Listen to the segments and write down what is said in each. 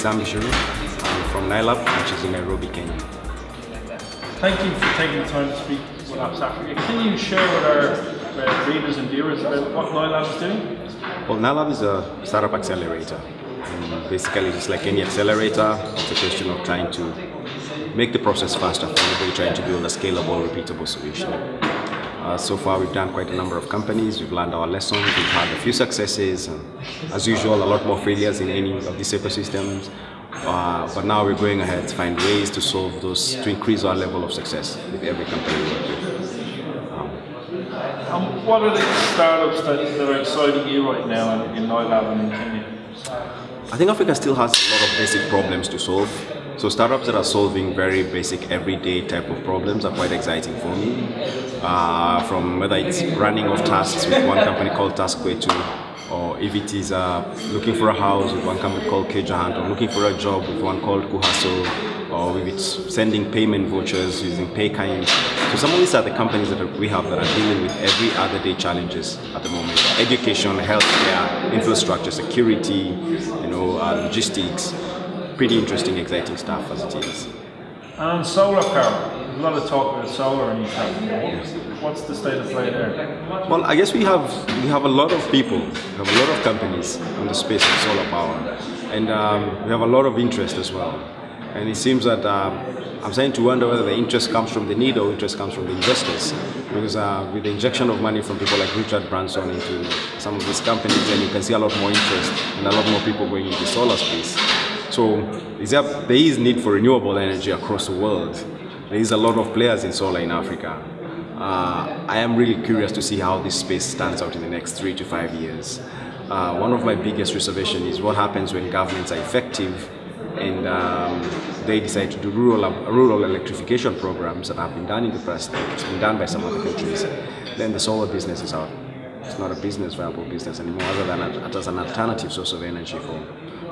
is Gichuru. I'm from Nailab, which is in Nairobi, Kenya. Thank you for taking the time to speak with Apps Africa. Can you share with our readers and viewers about what Nailab is doing? Well, Nailab is a startup accelerator. And basically, just like any accelerator, it's a question of trying to make the process faster for anybody trying to build a scalable, repeatable solution. So far, we've done quite a number of companies. We've learned our lessons. We've had a few successes, and as usual, a lot more failures in any of these ecosystems. But now we're going ahead to find ways to solve those, to increase our level of success with every company we work with. What are the startups that are exciting you right now in Nailab and in Kenya? I think Africa still has a lot of basic problems to solve. So startups that are solving very basic, everyday type of problems are quite exciting for me. From whether it's running off tasks with one company called Taskway2, or if it is looking for a house with one company called Hunt, or looking for a job with one called Kuhaso, or if it's sending payment vouchers using PayKind. So some of these are the companies that we have that are dealing with every other day challenges at the moment. Education, healthcare, infrastructure, security, logistics. Pretty interesting, exciting stuff as it is. And solar power. There's a lot of talk about solar and what's the state of play there? Well, I guess we have a lot of people, we have a lot of companies in the space of solar power, and we have a lot of interest as well. And it seems that I'm starting to wonder whether the interest comes from the need or interest comes from the investors, because with the injection of money from people like Richard Branson into some of these companies, then you can see a lot more interest and a lot more people going into the solar space. So there is need for renewable energy across the world. There is a lot of players in solar in Africa. I am really curious to see how this space stands out in the next 3 to 5 years. One of my biggest reservations is what happens when governments are effective and they decide to do rural electrification programs that have been done in the past, it's been done by some other countries. Then the solar business is out. It's not a viable business anymore, other than as an alternative source of energy for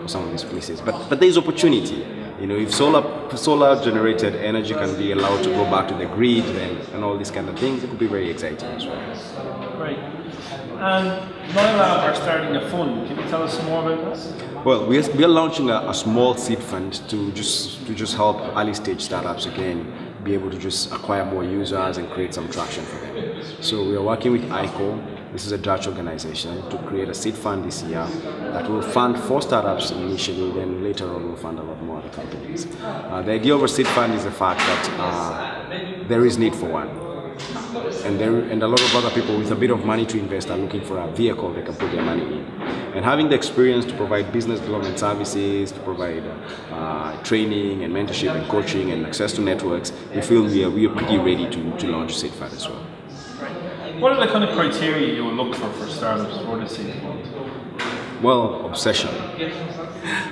some of these places. But there is opportunity. If solar generated energy can be allowed to go back to the grid and all these kind of things, it could be very exciting as well. Great. And Nailab are starting a fund. Can you tell us some more about this? Well, we are launching a small seed fund to just help early stage startups again be able to just acquire more users and create some traction for them. So we are working with ICO. This is a Dutch organization to create a seed fund this year that will fund 4 startups initially, then later on will fund a lot more other companies. The idea of a seed fund is the fact that there is need for one. And a lot of other people with a bit of money to invest are looking for a vehicle they can put their money in. And having the experience to provide business development services, to provide training and mentorship and coaching and access to networks, we feel we are pretty ready to launch a seed fund as well. What are the kind of criteria you will look for startups for the seed fund? Well, obsession.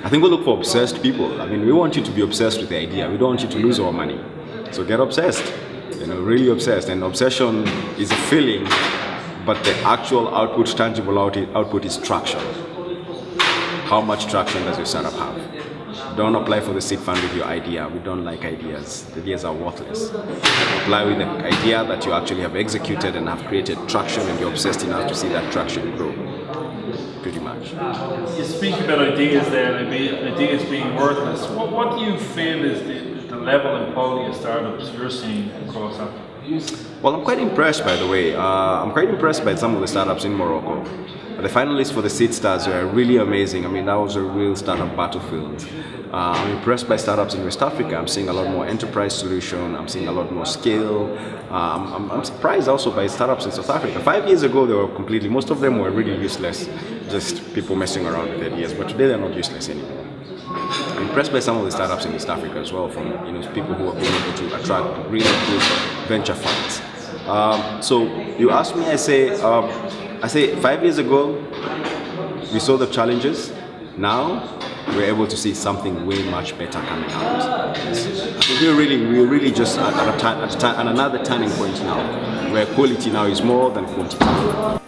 I think we look for obsessed people. I mean, we want you to be obsessed with the idea. We don't want you to lose our money. So get obsessed, really obsessed. And obsession is a feeling, but the actual output, tangible output is traction. How much traction does your startup have? Don't apply for the seed fund with your idea. We don't like ideas. The ideas are worthless. Apply with the idea that you actually have executed and have created traction, and you're obsessed enough to see that traction grow. Pretty much. You speak about ideas there, ideas being worthless. What do you feel is the level and quality of startups you're seeing across Africa? Well, I'm quite impressed, by the way. I'm quite impressed by some of the startups in Morocco. The finalists for the Seed Stars were really amazing. I mean, that was a real startup battlefield. I'm impressed by startups in West Africa. I'm seeing a lot more enterprise solution. I'm seeing a lot more scale. I'm surprised also by startups in South Africa. 5 years ago, they were most of them were really useless, just people messing around with ideas. But today, they're not useless anymore. I'm impressed by some of the startups in East Africa as well, from people who have been able to attract really good venture funds. So you ask me, I say 5 years ago, we saw the challenges. Now, we're able to see something way much better coming out. We're really just at another turning point now, where quality now is more than quantity.